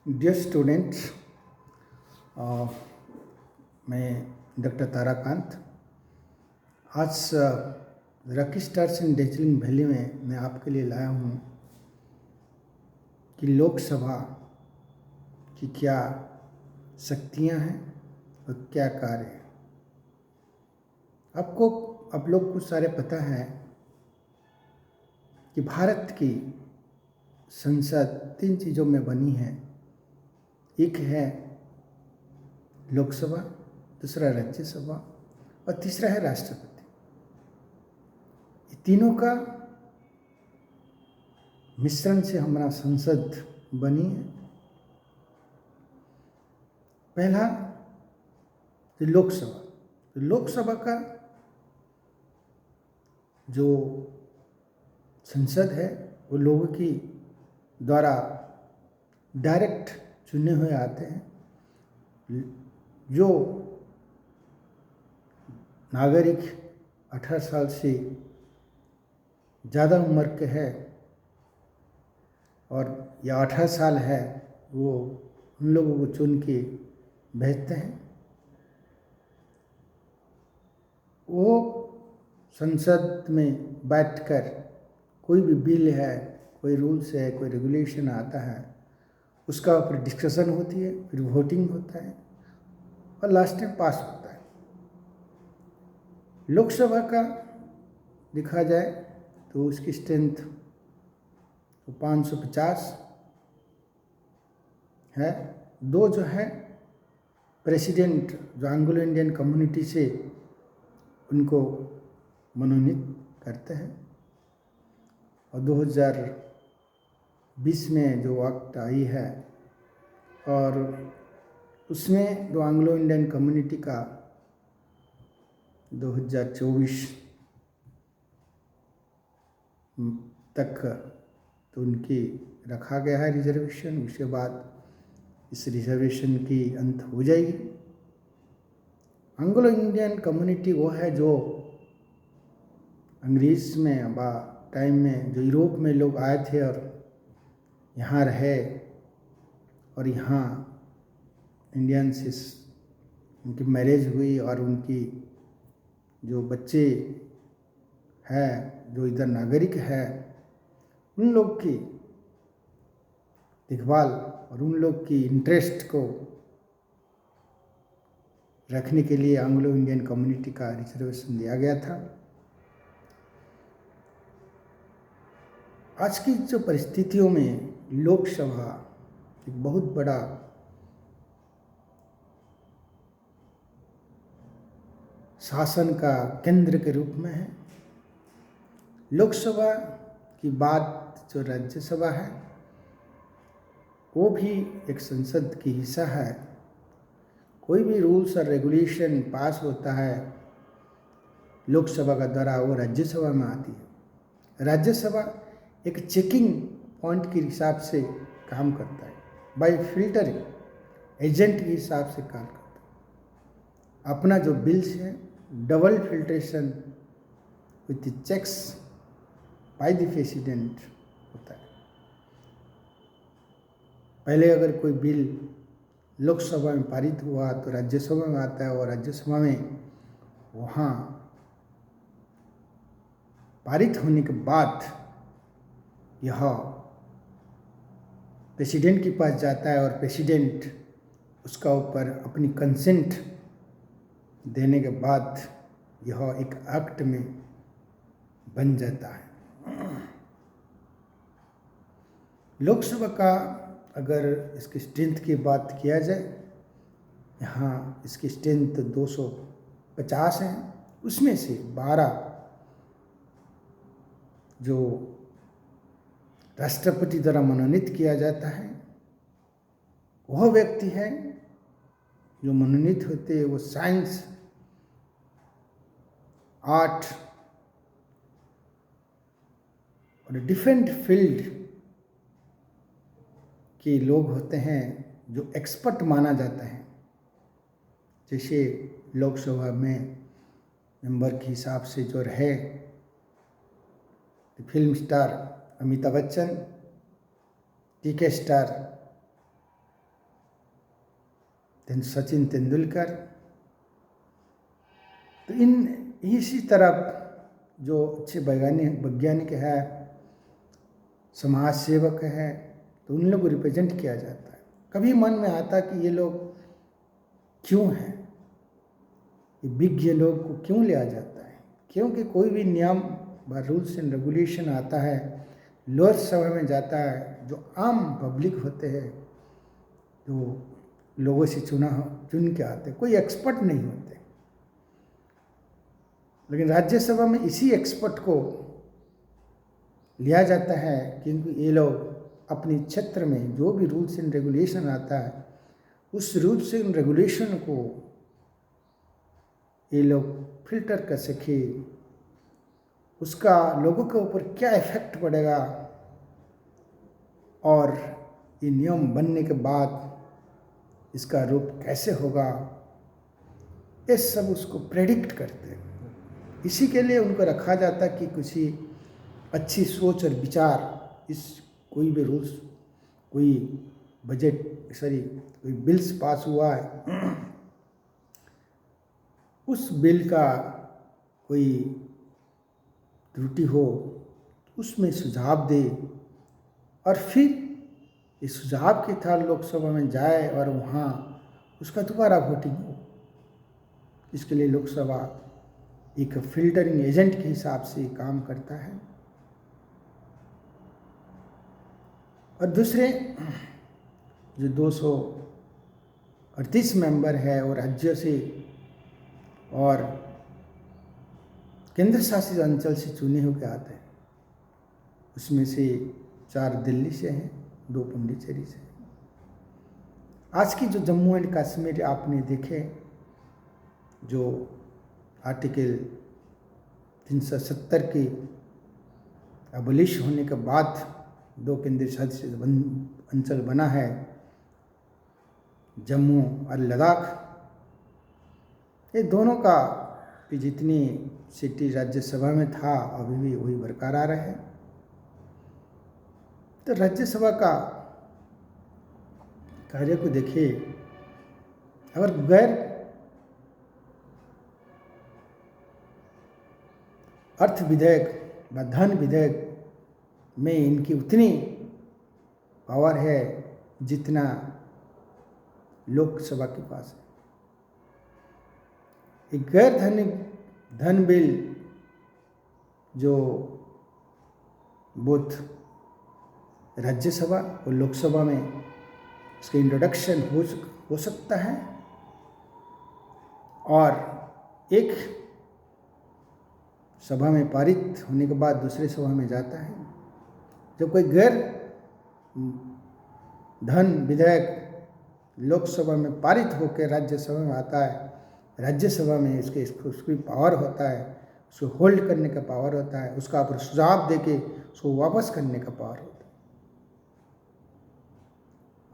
Dear students, मैं doctor Tarakant आज Rocky stars इन Darjeeling valley में मैं आपके लिए लाया हूँ कि लोकसभा की क्या शक्तियाँ हैं और क्या कार्य हैं। आप लोग को सारे पता है कि भारत की संसद 3 चीज़ों में बनी है। एक है लोकसभा, दूसरा राज्यसभा और तीसरा है राष्ट्रपति। ये तीनों का मिश्रण से हमारा संसद बनी है। पहला तो लोकसभा का जो संसद है वो लोगों की द्वारा डायरेक्ट चुने हुए आते हैं। जो नागरिक 18 साल से ज़्यादा उम्र के है और या 18 साल है, वो उन लोगों को चुन के भेजते हैं। वो संसद में बैठकर कोई भी बिल है, कोई रूल्स है, कोई रेगुलेशन आता है, उसका ऊपर डिस्कशन होती है, फिर वोटिंग होता है और लास्ट में पास होता है। लोकसभा का देखा जाए तो उसकी स्ट्रेंथ 550 है। दो जो है प्रेसिडेंट जो एंग्लो इंडियन कम्युनिटी से उनको मनोनीत करते हैं और 2020 में जो वक्त आई है और उसमें जो एंग्लो इंडियन कम्युनिटी का 2024 तक तो उनकी रखा गया है रिजर्वेशन। उसके बाद इस रिजर्वेशन की अंत हो जाएगी। एंग्लो इंडियन कम्युनिटी वो है जो अंग्रेज़ में टाइम में जो यूरोप में लोग आए थे और यहाँ रहे और यहाँ इंडियन से उनकी मैरिज हुई और उनकी जो बच्चे हैं जो इधर नागरिक है, उन लोग की देखभाल और उन लोग की इंटरेस्ट को रखने के लिए एंग्लो इंडियन कम्युनिटी का रिजर्वेशन दिया गया था। आज की जो परिस्थितियों में लोकसभा एक बहुत बड़ा शासन का केंद्र के रूप में है। लोकसभा की बात जो राज्यसभा है वो भी एक संसद की हिस्सा है। कोई भी रूल्स और रेगुलेशन पास होता है लोकसभा का द्वारा, वो राज्यसभा में आती है। राज्यसभा एक चेकिंग पॉइंट के हिसाब से काम करता है, बाय फिल्टरिंग एजेंट के हिसाब से काम करता है। अपना जो बिल्स है double filtration with checks by the president होता है। पहले अगर कोई बिल लोकसभा में पारित हुआ तो राज्यसभा में आता है और राज्यसभा में वहाँ पारित होने के बाद यह प्रेसिडेंट के पास जाता है और प्रेसिडेंट उसका ऊपर अपनी कंसेंट देने के बाद यह एक एक्ट में बन जाता है। लोकसभा का अगर इसकी स्ट्रेंथ की बात किया जाए, यहाँ इसकी स्ट्रेंथ 250 है। उसमें से 12 जो राष्ट्रपति द्वारा मनोनीत किया जाता है। वह व्यक्ति है जो मनोनीत होते हैं, वो साइंस, आर्ट और डिफरेंट फील्ड के लोग होते हैं जो एक्सपर्ट माना जाता है। जैसे लोकसभा में मेंबर के हिसाब से जो रहे फिल्म स्टार अमिताभ बच्चन, टीके स्टार देन सचिन तेंदुलकर। तो इसी तरह जो अच्छे वैज्ञानिक है, समाज सेवक है, तो उन लोग को रिप्रेजेंट किया जाता है। कभी मन में आता कि ये लोग क्यों हैं, ये विज्ञ लोग को क्यों लिया जाता है? क्योंकि कोई भी नियम व रूल्स एंड रेगुलेशन आता है, लोक सभा में जाता है, जो आम पब्लिक होते हैं, जो लोगों से चुन के आते, कोई एक्सपर्ट नहीं होते। लेकिन राज्यसभा में इसी एक्सपर्ट को लिया जाता है, क्योंकि ये लोग अपने क्षेत्र में जो भी रूल्स एंड रेगुलेशन आता है, उस रूल्स एंड रेगुलेशन को ये लोग फिल्टर कर सके, उसका लोगों के ऊपर क्या इफेक्ट पड़ेगा, और ये नियम बनने के बाद इसका रूप कैसे होगा, ये सब उसको प्रेडिक्ट करते हैं। इसी के लिए उनको रखा जाता कि कुछ अच्छी सोच और विचार, इस कोई भी रूल्स, कोई कोई बिल्स पास हुआ है, उस बिल का कोई त्रुटि हो, उसमें सुझाव दे, और फिर इस सुझाव के साथ लोकसभा में जाए और वहाँ उसका दोबारा वोटिंग हो। इसके लिए लोकसभा एक फिल्टरिंग एजेंट के हिसाब से काम करता है। और दूसरे जो 238 मेंबर है और राज्यों से और केंद्र शासित अंचल से चुने होकर आते हैं, उसमें से 4 दिल्ली से हैं, 2 पुडुचेरी से। आज की जो जम्मू एंड कश्मीर आपने देखे, जो आर्टिकल 370 के अबलिश होने के बाद 2 केंद्र शासित अंचल बना है, जम्मू और लद्दाख। ये दोनों का भी जितनी सीटें राज्यसभा में था, अभी भी वही बरकरार है। तो राज्यसभा का कार्य को देखिए, अगर गैर अर्थ विधेयक व धन विधेयक में इनकी उतनी पावर है जितना लोकसभा के पास है। एक गैर धन बिल जो बोथ राज्यसभा और लोकसभा में इसका इंट्रोडक्शन हो सकता है, और एक सभा में पारित होने के बाद दूसरे सभा में जाता है। जब कोई गैर धन विधेयक लोकसभा में पारित होकर राज्यसभा में आता है, राज्यसभा में उसकी पावर होता है, उसको होल्ड करने का पावर होता है, उसका ऊपर सुझाव देके उसको वापस करने का पावर होता है।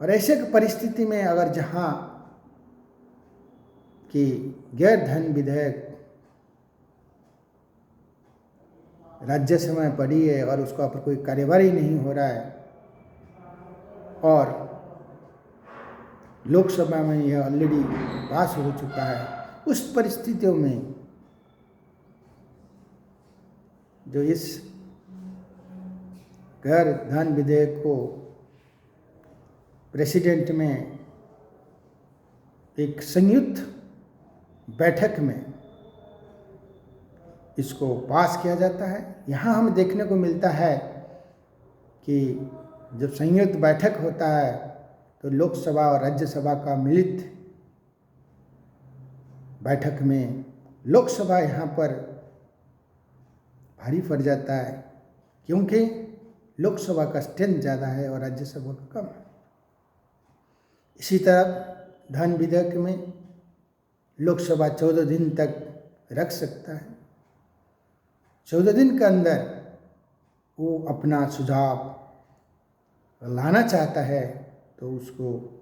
और ऐसे परिस्थिति में अगर जहाँ कि गैर धन विधेयक राज्यसभा में पड़ी है और उसका ऊपर कोई कार्यवाही नहीं हो रहा है, और लोकसभा में यह ऑलरेडी पास हो चुका है, उस परिस्थितियों में जो इस गैर धन विधेयक को प्रेसिडेंट में एक संयुक्त बैठक में इसको पास किया जाता है। यहाँ हम देखने को मिलता है कि जब संयुक्त बैठक होता है तो लोकसभा और राज्यसभा का मिलित बैठक में लोकसभा यहाँ पर भारी पड़ जाता है, क्योंकि लोकसभा का स्ट्रेंथ ज़्यादा है और राज्यसभा का कम है। इसी तरह धन विधेयक में लोकसभा 14 दिन तक रख सकता है। 14 दिन के अंदर वो अपना सुझाव लाना चाहता है तो उसको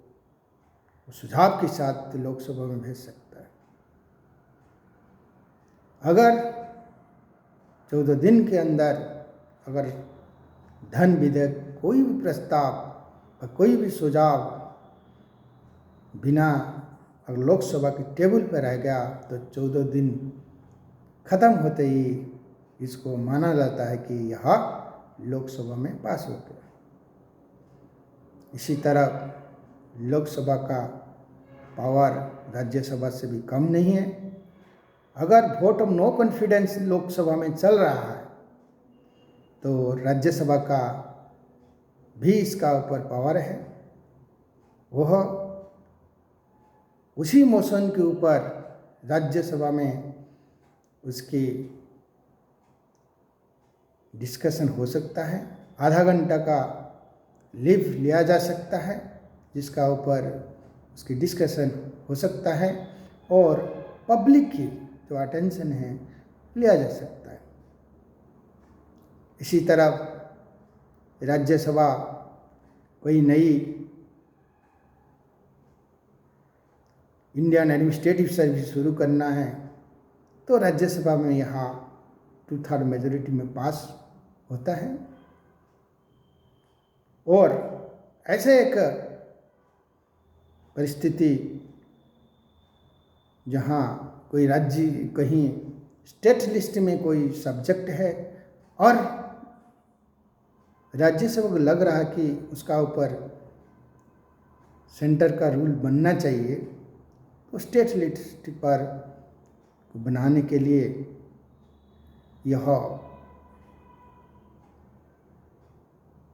सुझाव के साथ लोकसभा में भेज सकता है। अगर 14 दिन के अंदर अगर धन विधेयक कोई भी प्रस्ताव और कोई भी सुझाव बिना अगर लोकसभा की टेबल पर रह गया तो 14 दिन ख़त्म होते ही इसको माना जाता है कि यह लोकसभा में पास हो गया। इसी तरह लोकसभा का पावर राज्यसभा से भी कम नहीं है। अगर vote of no confidence Lok Sabha में चल रहा है तो राज्यसभा का भी इसका ऊपर पावर है। वह उसी मोशन के ऊपर राज्यसभा में उसकी डिस्कशन हो सकता है। आधा घंटा का लीव लिया जा सकता है जिसका ऊपर उसकी डिस्कशन हो सकता है और पब्लिक की जो अटेंशन है लिया जा सकता है। इसी तरह राज्यसभा कोई नई इंडियन एडमिनिस्ट्रेटिव सर्विस शुरू करना है तो राज्यसभा में यहाँ 2/3 मेजॉरिटी में पास होता है। और ऐसे एक परिस्थिति जहाँ कोई राज्य कहीं स्टेट लिस्ट में कोई सब्जेक्ट है और राज्यसभा को लग रहा है कि उसका ऊपर सेंटर का रूल बनना चाहिए तो स्टेट लिस्ट पर बनाने के लिए यह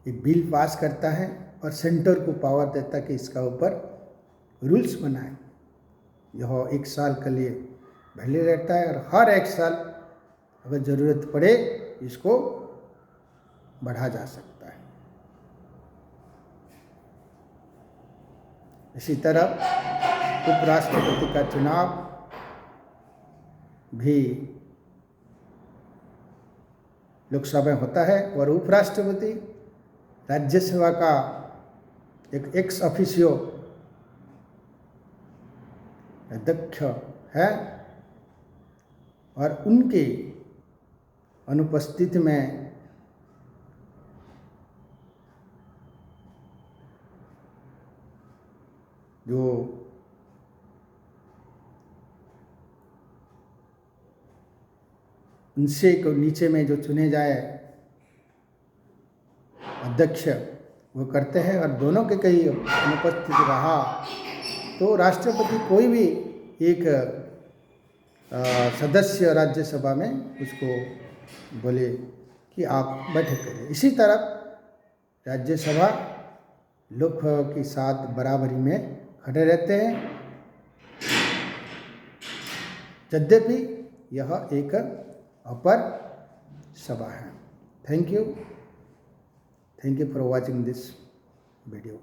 एक बिल पास करता है और सेंटर को पावर देता है कि इसका ऊपर रूल्स बनाए। यह 1 साल के लिए वैलिड रहता है और हर 1 साल अगर ज़रूरत पड़े इसको बढ़ा जा सकता है। इसी तरह उपराष्ट्रपति का चुनाव भी लोकसभा में होता है और उपराष्ट्रपति राज्यसभा का एक एक्स ऑफिशियो अध्यक्ष है और उनके अनुपस्थिति में जो उनसे को नीचे में जो चुने जाए अध्यक्ष वो करते हैं और दोनों के कई अनुपस्थित रहा तो राष्ट्रपति कोई भी एक सदस्य राज्यसभा में उसको बोले कि आप बैठक करें। इसी तरह राज्यसभा लोकसभा के साथ बराबरी में खड़े रहते हैं यद्यपि यह एक अपर सभा है। Thank you for watching this video.